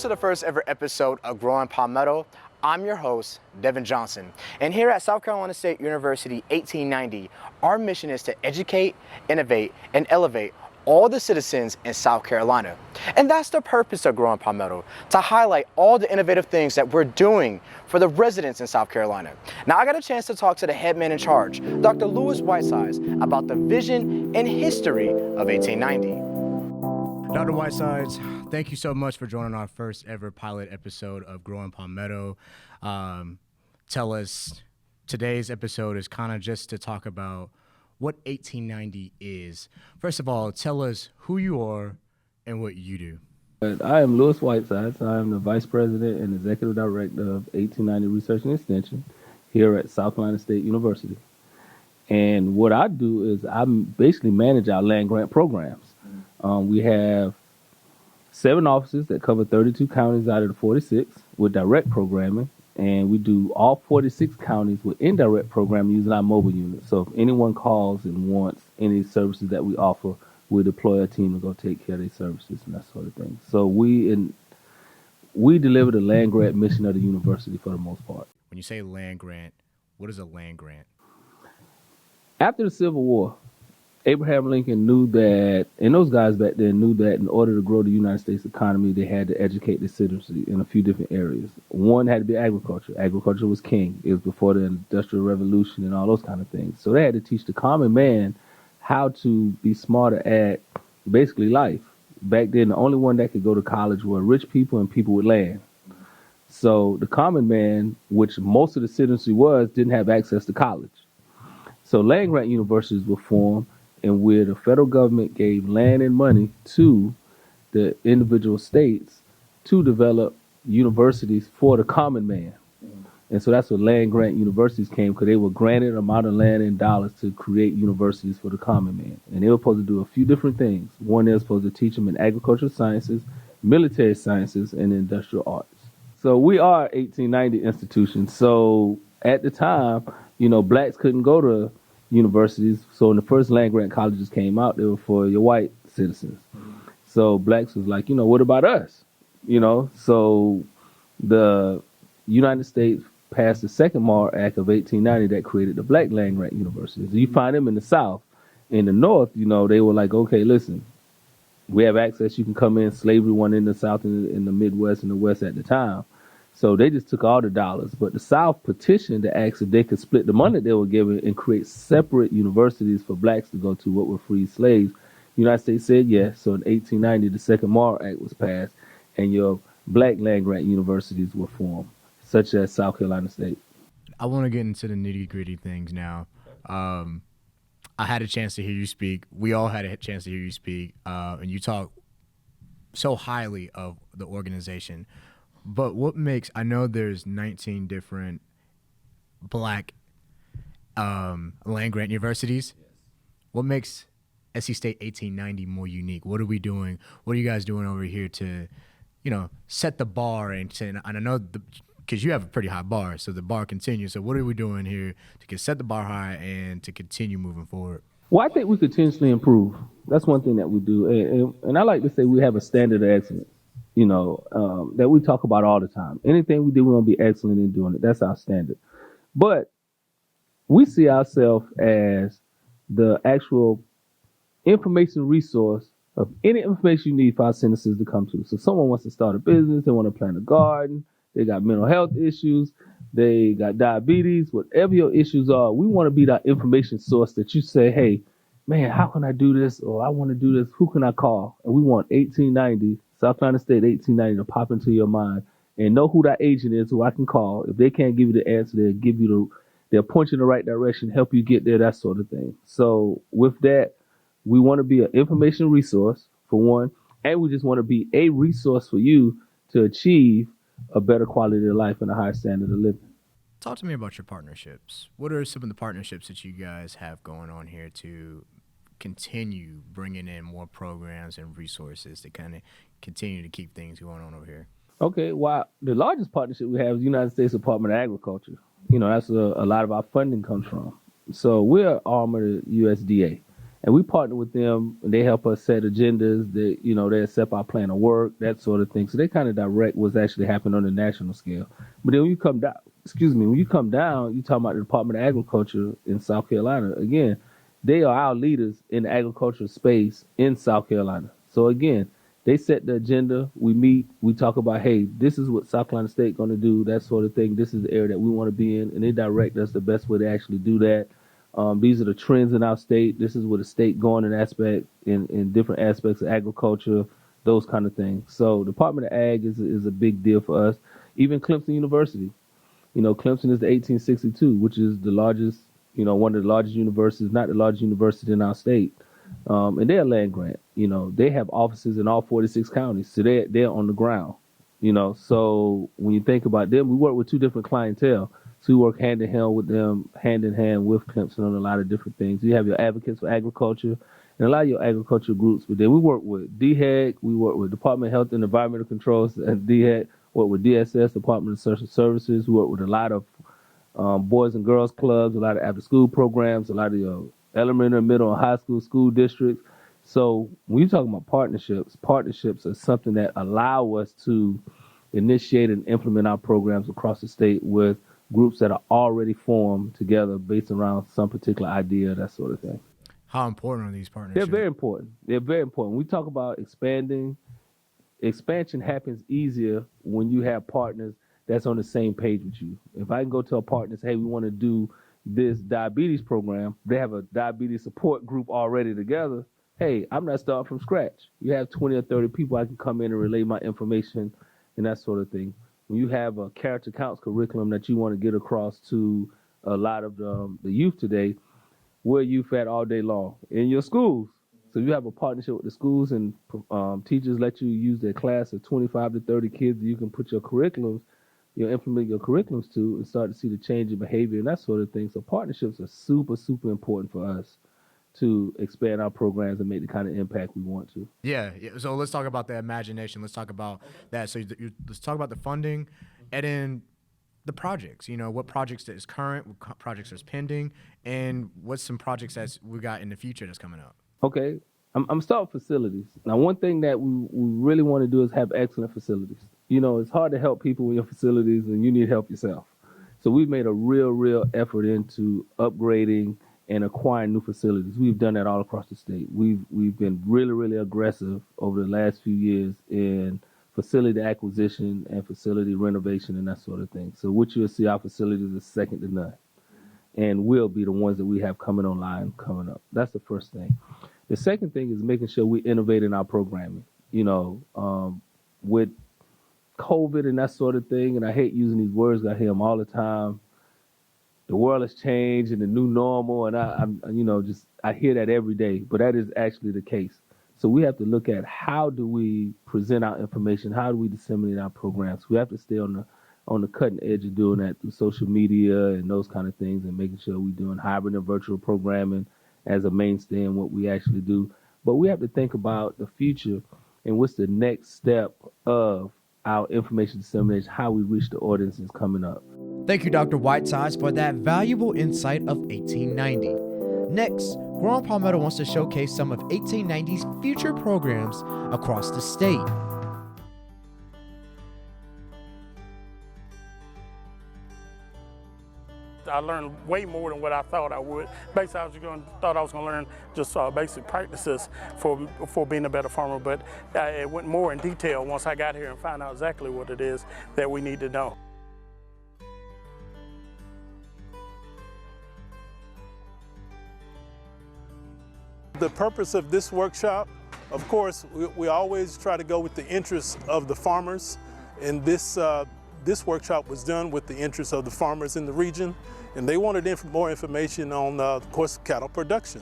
to the first ever episode of Growing Palmetto. I'm your host, Devin Johnson. And here at South Carolina State University 1890, our mission is to educate, innovate, and elevate all the citizens in South Carolina. And that's the purpose of Growing Palmetto, to highlight all the innovative things that we're doing for the residents in South Carolina. Now, I got a chance to talk to the head man in charge, Dr. Whitesides, about the vision and history of 1890. Dr. Whitesides, thank you so much for joining our first ever pilot episode of Growing Palmetto. Tell us, today's episode is kind of just to talk about what 1890 is. First of all, tell us who you are and what you do. I am Louis Whitesides. I am the Vice President and Executive Director of 1890 Research and Extension here at South Carolina State University. And what I do is I basically manage our land grant programs. We have 7 offices that cover 32 counties out of the 46 with direct programming, and we do all 46 counties with indirect programming using our mobile unit. So if anyone calls and wants any services that we offer, we deploy a team to go take care of their services and that sort of thing. So we deliver the land grant mission of the university for the most part. When you say land grant, what is a land grant? After the Civil War, Abraham Lincoln knew that, and those guys back then knew that in order to grow the United States economy, they had to educate the citizenry in a few different areas. One had to be agriculture. Agriculture was king. It was before the Industrial Revolution and all those kind of things. So they had to teach the common man how to be smarter at basically life. Back then, the only one that could go to college were rich people and people with land. So the common man, which most of the citizenry was, didn't have access to college. So land grant universities were formed, and where the federal government gave land and money to the individual states to develop universities for the common man. And so that's where land grant universities came, because they were granted an amount of land and dollars to create universities for the common man. And they were supposed to do a few different things. One, they were supposed to teach them in agricultural sciences, military sciences, and industrial arts. So we are 1890 institutions. So at the time, blacks couldn't go to universities. So when the first land grant colleges came out, they were for your white citizens. So blacks was like, what about us? So the United States passed the Second Mall Act of 1890 that created the black land grant universities. You find them in the South. In the North, they were like, okay, listen, we have access. You can come in. Slavery went in the South and in the Midwest and the West at the time. So they just took all the dollars. But the South petitioned to ask if they could split the money they were given and create separate universities for blacks to go to, what were free slaves. The United States said yes. So in 1890, the Second Mall Act was passed, and your black land grant universities were formed, such as South Carolina State. I want to get into the nitty-gritty things now. I had a chance to hear you speak. We all had a chance to hear you speak, and you talk so highly of the organization. But what makes, I know there's 19 different black land grant universities. Yes. What makes SC State 1890 more unique? What are we doing? What are you guys doing over here to, set the bar and I know because you have a pretty high bar, so the bar continues. So what are we doing here to set the bar high and to continue moving forward? Well, I think we continuously improve. That's one thing that we do. And I like to say we have a standard of excellence. That we talk about all the time. Anything we do, we want to be excellent in doing it. That's our standard. But we see ourselves as the actual information resource of any information you need for our citizens to come to. So someone wants to start a business, they want to plant a garden, they got mental health issues, they got diabetes, whatever your issues are, we want to be that information source that you say, hey, man, how can I do this? Or I want to do this. Who can I call? And we want 1890 South Carolina State 1890 to pop into your mind and know who that agent is, who I can call. If they can't give you the answer, they'll point you in the right direction, help you get there, that sort of thing. So with that, we want to be an information resource for one, and we just want to be a resource for you to achieve a better quality of life and a higher standard of living. Talk to me about your partnerships. What are some of the partnerships that you guys have going on here to continue bringing in more programs and resources to kind of continue to keep things going on over here? Okay, well, the largest partnership we have is the United States Department of Agriculture. That's a lot of our funding comes from. So we're arm of the USDA. And we partner with them, and they help us set agendas. They accept our plan of work, that sort of thing. So they kind of direct what's actually happening on the national scale. But then when you come down, you talk about the Department of Agriculture in South Carolina. Again, they are our leaders in the agricultural space in South Carolina. So again, they set the agenda. We meet. We talk about, hey, this is what South Carolina State going to do, that sort of thing. This is the area that we want to be in, and they direct us the best way to actually do that. These are the trends in our state. This is where the state going in different aspects of agriculture, those kind of things. So Department of Ag is a big deal for us. Even Clemson University. Clemson is the 1862, which is the largest, one of the largest universities, not the largest university in our state. And they're a land grant. They have offices in all 46 counties, so they're on the ground. So when you think about them, we work with two different clientele. So we work hand in hand with Clemson on a lot of different things. You have your advocates for agriculture and a lot of your agriculture groups. But then we work with DHEC, we work with Department of Health and Environmental Controls and DHEC, work with DSS, Department of Social Services. We work with a lot of boys and girls clubs, a lot of after-school programs, a lot of your elementary, middle, and high school districts. So when you're talking about partnerships are something that allow us to initiate and implement our programs across the state with groups that are already formed together based around some particular idea, that sort of thing. How important are these partnerships? They're very important. When we talk about expansion happens easier when you have partners that's on the same page with you. If I can go to a partner and say, hey, we want to do this diabetes program, they have a diabetes support group already together. Hey, I'm not starting from scratch. You have 20 or 30 people I can come in and relay my information and that sort of thing. When you have a character counts curriculum that you want to get across to a lot of the youth today, where youth at all day long? In your schools. So you have a partnership with the schools, and teachers let you use their class of 25 to 30 kids that you can put implement your curriculums to, and start to see the change in behavior and that sort of thing. So partnerships are super, super important for us to expand our programs and make the kind of impact we want to. Yeah. So let's talk about the imagination. Let's talk about that. So let's talk about the funding and then the projects. What projects that is current, what projects is pending, and what's some projects that we got in the future that's coming up. Okay. I'm starting facilities. Now, one thing that we really want to do is have excellent facilities. It's hard to help people with your facilities, and you need help yourself. So we've made a real effort into upgrading and acquiring new facilities. We've done that all across the state. We've been really aggressive over the last few years in facility acquisition and facility renovation and that sort of thing. So what you'll see, our facilities is second to none, and will be the ones that we have coming online coming up. That's the first thing. The second thing is making sure we innovate in our programming. With COVID and that sort of thing, and I hate using these words, I hear them all the time. The world has changed and the new normal, and I hear that every day, but that is actually the case. So we have to look at how do we present our information, how do we disseminate our programs. We have to stay on the cutting edge of doing that through social media and those kind of things, and making sure we're doing hybrid and virtual programming as a mainstay in what we actually do. But we have to think about the future and what's the next step of our information dissemination, how we reach the audiences coming up. Thank you, Dr. Whitesides, for that valuable insight of 1890. Next, Growing Palmetto wants to showcase some of 1890's future programs across the state. I learned way more than what I thought I would. Basically, thought I was going to learn just basic practices for being a better farmer, but it went more in detail once I got here and found out exactly what it is that we need to know. The purpose of this workshop, of course, we always try to go with the interests of the farmers, and this workshop was done with the interests of the farmers in the region, and they wanted more information on, of course, cattle production.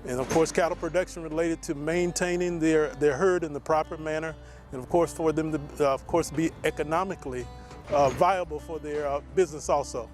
And of course, cattle production related to maintaining their herd in the proper manner, and of course, for them to, be economically viable for their business also.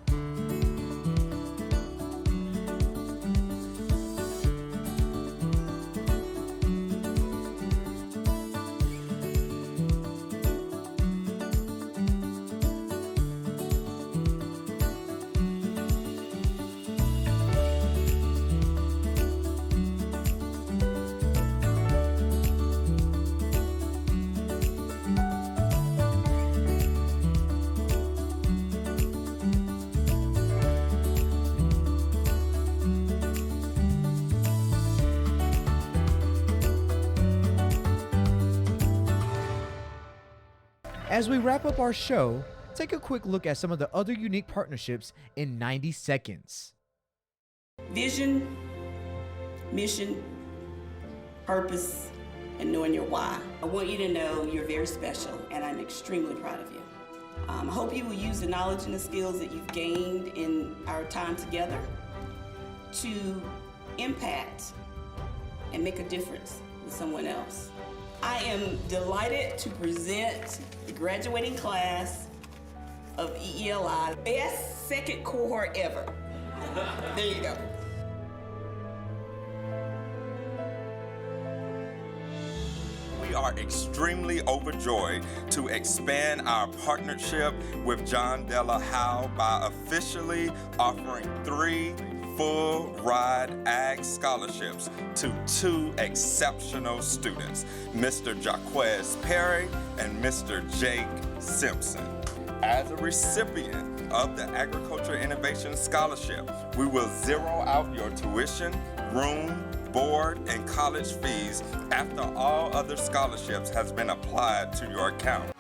As we wrap up our show, take a quick look at some of the other unique partnerships in 90 seconds. Vision, mission, purpose, and knowing your why. I want you to know you're very special, and I'm extremely proud of you. I hope you will use the knowledge and the skills that you've gained in our time together to impact and make a difference with someone else. I am delighted to present the graduating class of EELI, best second cohort ever. There you go. We are extremely overjoyed to expand our partnership with John Della Howe by officially offering 3 full ride ag scholarships to 2 exceptional students, Mr. Jaquez Perry and Mr. Jake Simpson. As a recipient of the Agriculture Innovation Scholarship, we will zero out your tuition, room, board, and college fees after all other scholarships has been applied to your account.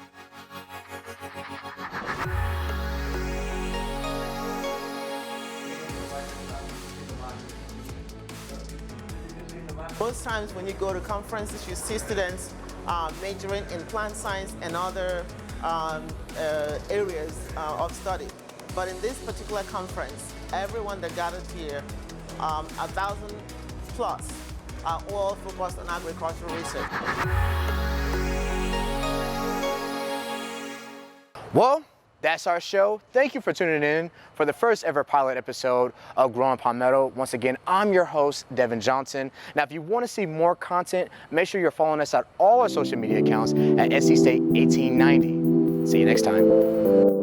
Most times when you go to conferences, you see students majoring in plant science and other areas of study. But in this particular conference, everyone that gathered here, 1,000 plus, are all focused on agricultural research. Well, that's our show. Thank you for tuning in for the first ever pilot episode of Growing Palmetto. Once again, I'm your host, Devin Johnson. Now, if you want to see more content, make sure you're following us on all our social media accounts at NC State 1890. See you next time.